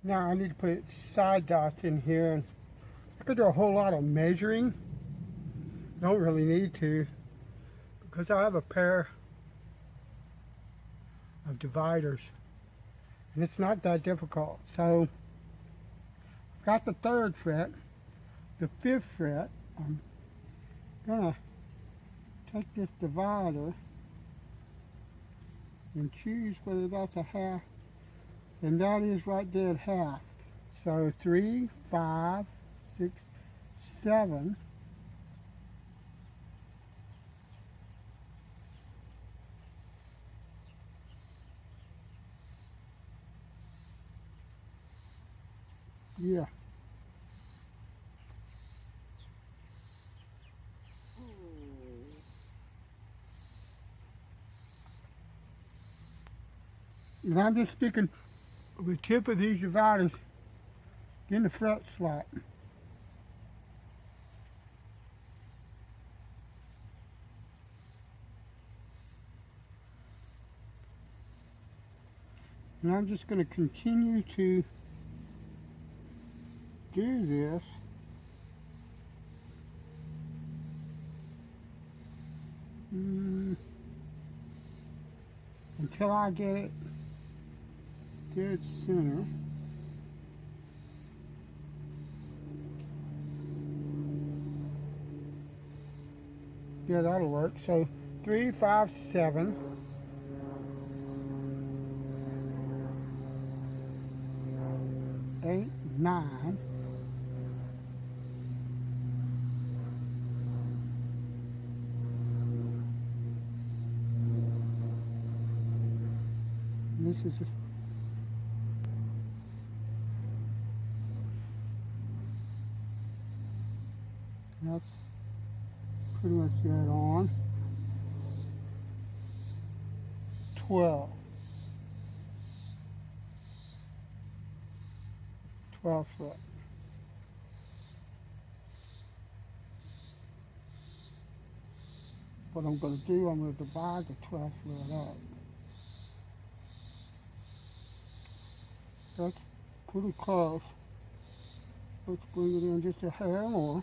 Now I need to put side dots in here, and I could do a whole lot of measuring. Don't really need to because I have a pair of dividers and it's not that difficult. So I've got the 3rd fret, the 5th fret. I'm gonna take this divider and choose whether that's a half, and that is right there at half. So 3, 5, 6, 7. Yeah. And I'm just sticking the tip of these dividers in the fret slot. And I'm just going to continue to do this until I get it dead center. Yeah, that'll work. So 3, 5, 7. 8, 9. This is that's pretty much dead on. 12. 12th fret. What I'm going to do, I'm going to divide the 12th fret up. That's pretty close. Let's bring it in just a hair more.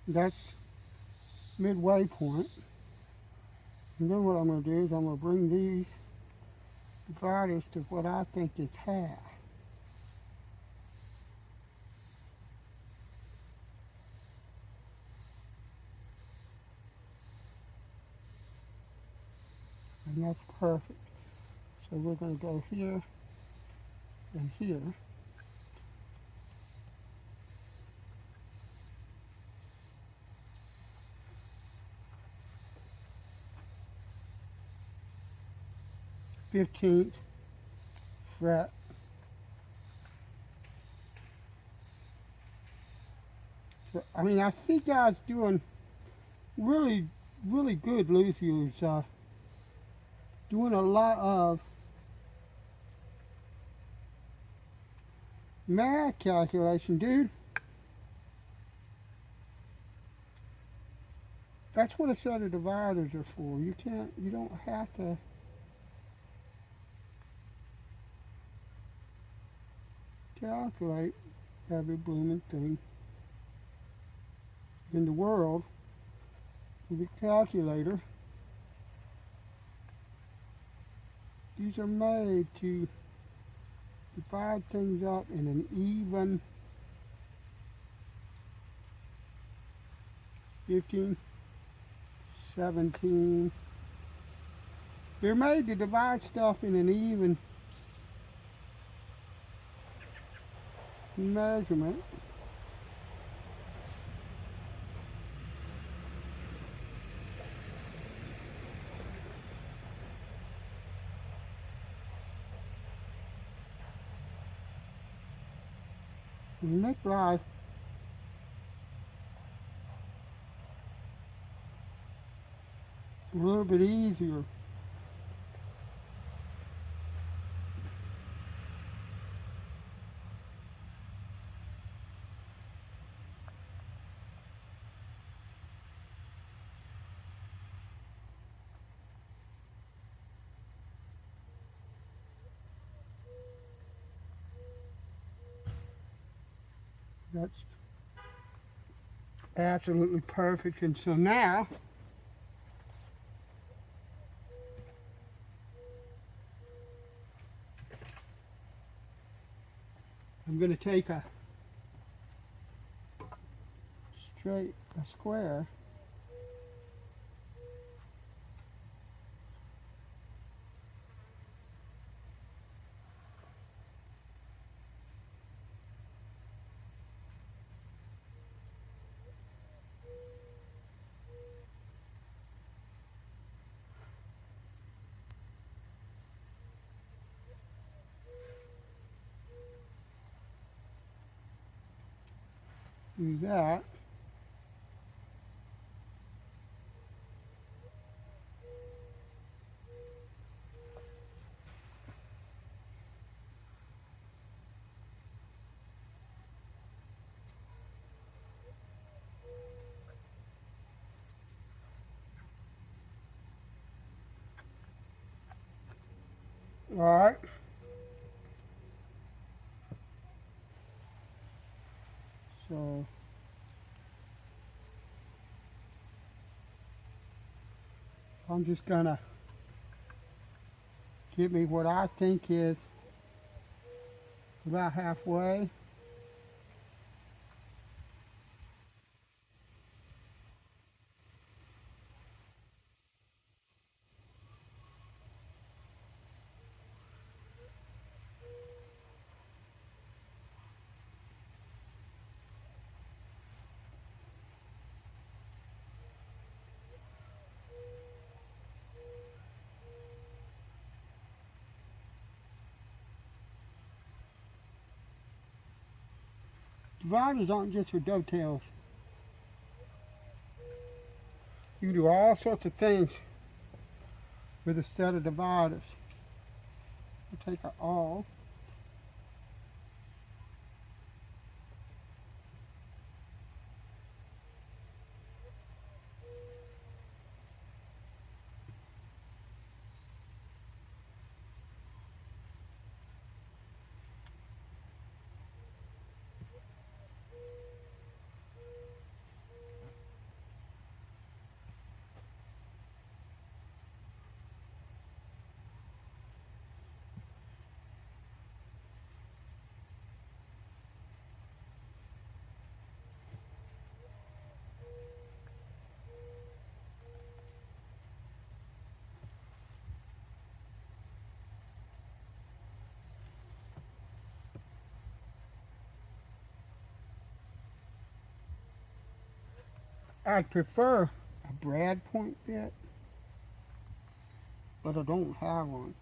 That's midway point. And then what I'm going to do is I'm going to bring these dividers to what I think is half. And that's perfect. So we're going to go here and here. Fifteenth fret. So, I mean, I see guys doing really good luthiers, doing a lot of math calculation, dude. That's what a set of dividers are for. You don't have to calculate every blooming thing in the world with a calculator. These are made to divide things up in an even 15, 17. They're made to divide stuff in an even measurement. And make life a little bit easier. That's absolutely perfect. And so now I'm going to take a square, do that. All right. So I'm just going to give me what I think is about halfway. Dividers aren't just for dovetails. You can do all sorts of things with a set of dividers. We'll take an awl. I'd prefer a brad point bit, but I don't have one.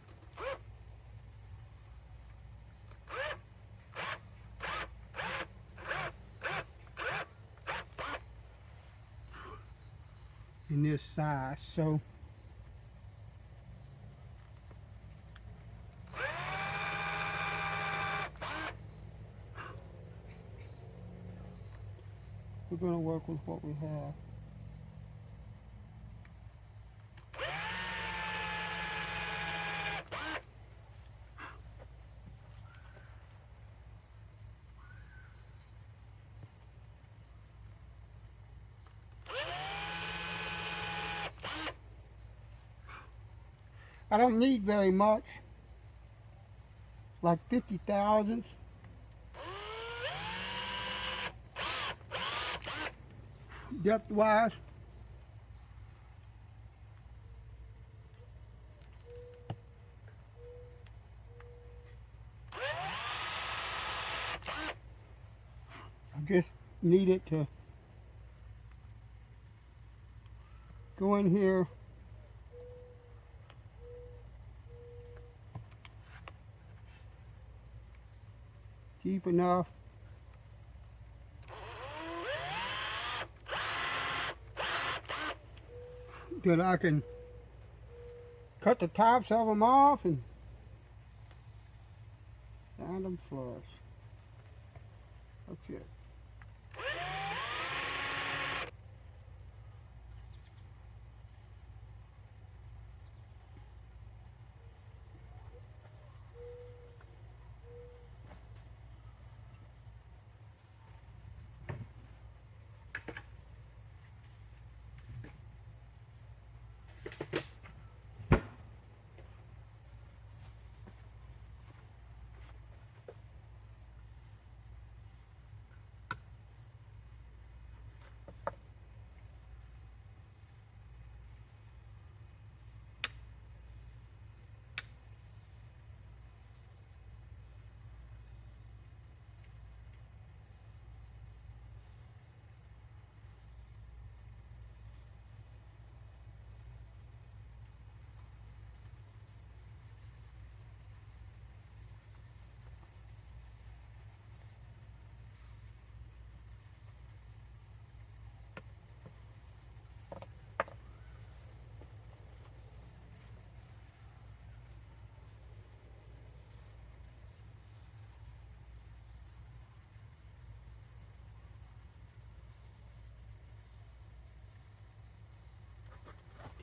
In this size, so we're going to work with what we have. I don't need very much, like 50 thousandths. Depth-wise. I just need it to go in here deep enough that I can cut the tops of them off and sand them flush. That's it.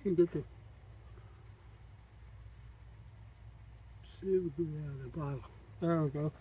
can get the super glue out of the bottle. There we go.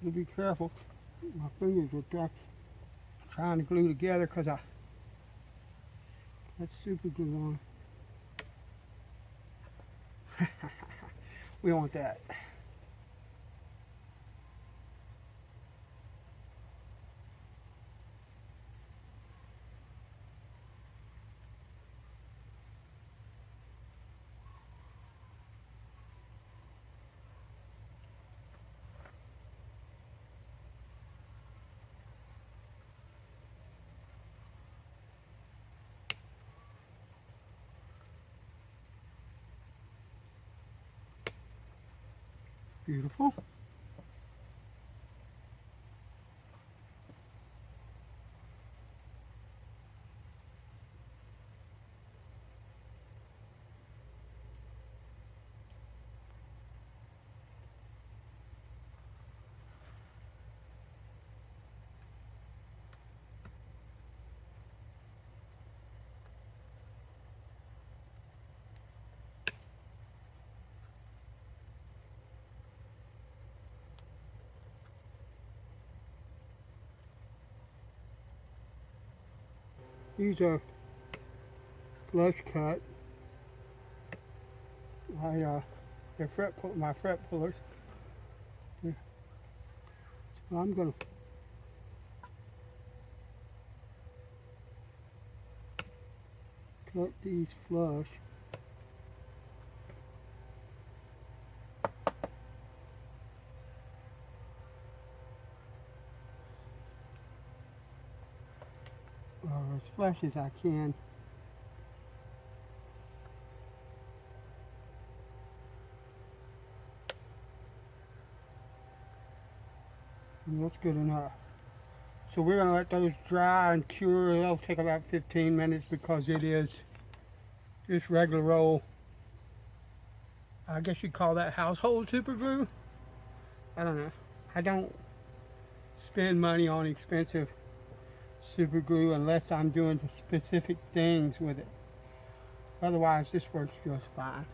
You be careful. My fingers are trying to glue together because I got super glue on. We don't want that. Beautiful. These are flush cut. They're my fret pullers. So I'm gonna cut these flush. As flush as I can. And that's good enough. So we're going to let those dry and cure. It'll take about 15 minutes because it is just regular old, I guess you'd call that household super glue. I don't know. I don't spend money on expensive super glue unless I'm doing specific things with it. Otherwise, this works just fine.